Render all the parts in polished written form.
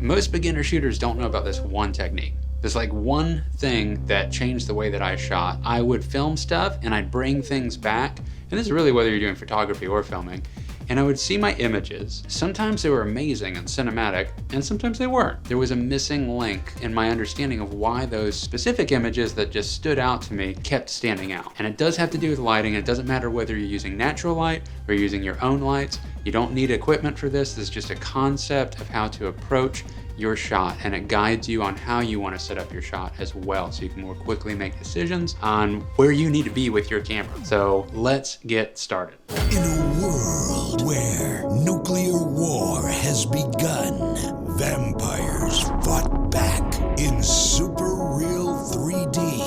Most beginner shooters don't know about this one technique. There's like one thing that changed the way that I shot. I would film stuff and I'd bring things back, and this is really whether you're doing photography or filming, and I would see my images. Sometimes they were amazing and cinematic, and sometimes they weren't. There was a missing link in my understanding of why those specific images that just stood out to me kept standing out. And it does have to do with lighting. It doesn't matter whether you're using natural light or using your own lights. You don't need equipment for this. This is just a concept of how to approach your shot, and it guides you on how you want to set up your shot as well, so you can more quickly make decisions on where you need to be with your camera. So let's get started. In a world where nuclear war has begun, vampires fought back in super real 3D.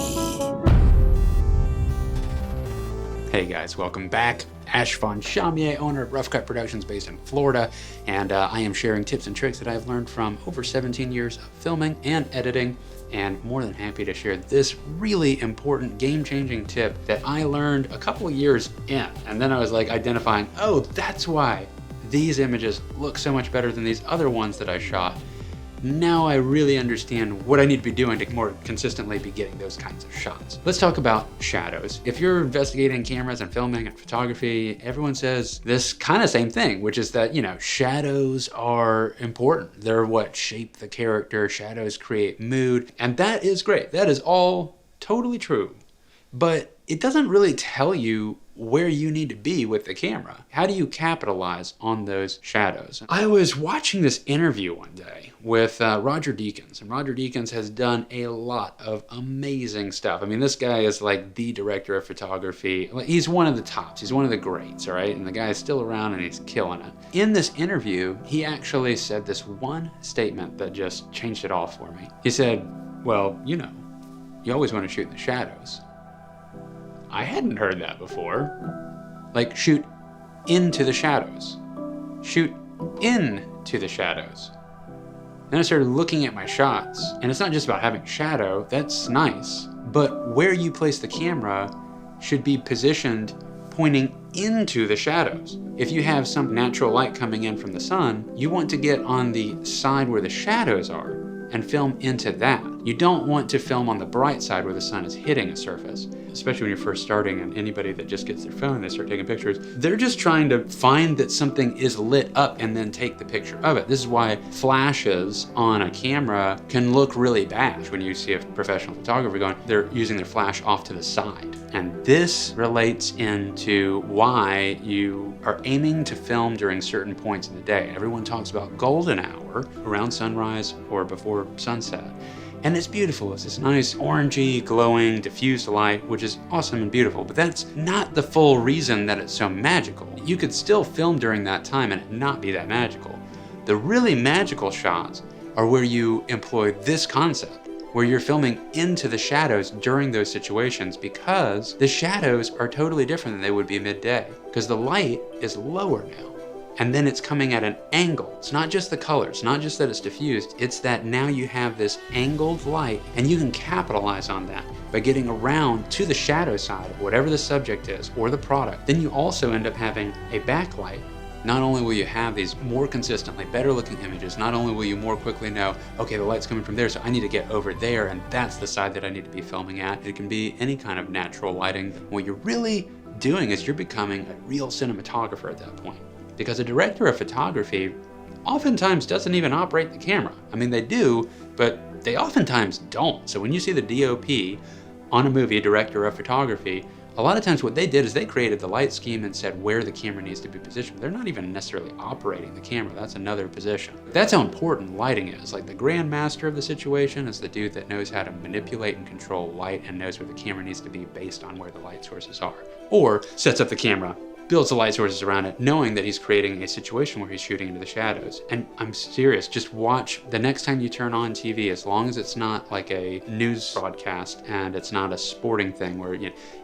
Hey guys, welcome back. Ash Von Chamier, owner of Rough Cut Productions based in Florida, and I am sharing tips and tricks that I've learned from over 17 years of filming and editing, and more than happy to share this really important game-changing tip that I learned a couple of years in, and then I was like identifying, oh, that's why these images look so much better than these other ones that I shot. Now I really understand what I need to be doing to more consistently be getting those kinds of shots. Let's talk about shadows. If you're investigating cameras and filming and photography, everyone says this kind of same thing, which is that, shadows are important. They're what shape the character. Shadows create mood, and that is great. That is all totally true. But it doesn't really tell you where you need to be with the camera. How do you capitalize on those shadows? I was watching this interview one day with Roger Deakins, and Roger Deakins has done a lot of amazing stuff. I mean, this guy is like the director of photography. He's one of the tops. He's one of the greats, all right? And the guy is still around and he's killing it. In this interview, he actually said this one statement that just changed it all for me. He said, well, you always want to shoot in the shadows. I hadn't heard that before. Like, shoot into the shadows. Shoot into the shadows. Then I started looking at my shots, and it's not just about having shadow, that's nice, but where you place the camera should be positioned pointing into the shadows. If you have some natural light coming in from the sun, you want to get on the side where the shadows are and film into that. You don't want to film on the bright side where the sun is hitting a surface, especially when you're first starting, and anybody that just gets their phone, they start taking pictures. They're just trying to find that something is lit up and then take the picture of it. This is why flashes on a camera can look really bad. When you see a professional photographer going, they're using their flash off to the side. And this relates into why you are aiming to film during certain points in the day. Everyone talks about golden hour around sunrise or before sunset. And it's beautiful. It's this nice orangey, glowing, diffused light, which is awesome and beautiful, but that's not the full reason that it's so magical. You could still film during that time and it not be that magical. The really magical shots are where you employ this concept, where you're filming into the shadows during those situations, because the shadows are totally different than they would be midday, because the light is lower now. And then it's coming at an angle. It's not just the colors, not just that it's diffused, it's that now you have this angled light, and you can capitalize on that by getting around to the shadow side of whatever the subject is or the product. Then you also end up having a backlight. Not only will you have these more consistently better looking images, not only will you more quickly know, okay, the light's coming from there, so I need to get over there, and that's the side that I need to be filming at. It can be any kind of natural lighting. What you're really doing is you're becoming a real cinematographer at that point. Because a director of photography oftentimes doesn't even operate the camera. I mean, they do, but they oftentimes don't. So when you see the DOP on a movie, director of photography, a lot of times what they did is they created the light scheme and said where the camera needs to be positioned. They're not even necessarily operating the camera. That's another position. That's how important lighting is. Like, the grand master of the situation is the dude that knows how to manipulate and control light and knows where the camera needs to be based on where the light sources are. Or sets up the camera, builds the light sources around it, knowing that he's creating a situation where he's shooting into the shadows. And I'm serious, just watch the next time you turn on TV, as long as it's not like a news broadcast and it's not a sporting thing where,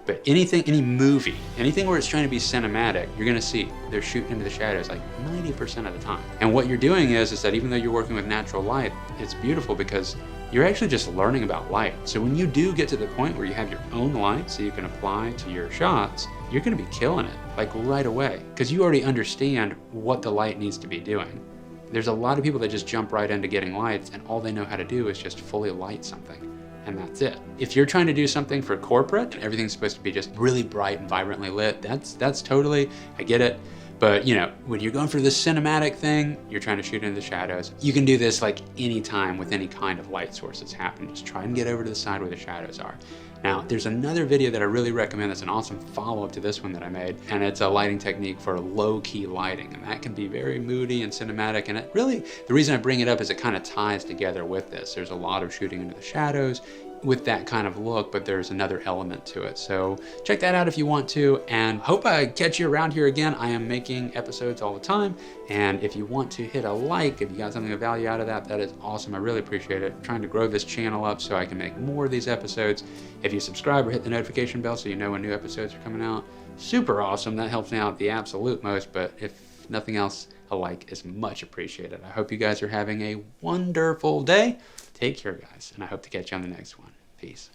but anything, any movie, anything where it's trying to be cinematic, you're gonna see they're shooting into the shadows like 90% of the time. And what you're doing is that even though you're working with natural light, it's beautiful because you're actually just learning about light. So when you do get to the point where you have your own light so you can apply to your shots, you're gonna be killing it, like right away, because you already understand what the light needs to be doing. There's a lot of people that just jump right into getting lights, and all they know how to do is just fully light something, and that's it. If you're trying to do something for corporate, and everything's supposed to be just really bright and vibrantly lit, that's totally, I get it. But you know, when you're going for this cinematic thing, you're trying to shoot into the shadows. You can do this like any time with any kind of light source that's happening. Just try and get over to the side where the shadows are. Now, there's another video that I really recommend that's an awesome follow-up to this one that I made, and it's a lighting technique for low-key lighting, and that can be very moody and cinematic, and it really, the reason I bring it up is it kind of ties together with this. There's a lot of shooting into the shadows with that kind of look, but there's another element to it. So check that out if you want to, and hope I catch you around here again. I am making episodes all the time, and if you want to hit a like, if you got something of value out of that, that is awesome. I really appreciate it. I'm trying to grow this channel up so I can make more of these episodes. If you subscribe or hit the notification bell so you know when new episodes are coming out, super awesome. That helps me out the absolute most, but if nothing else, a like is much appreciated. I hope you guys are having a wonderful day. Take care, guys, and I hope to catch you on the next one. Peace.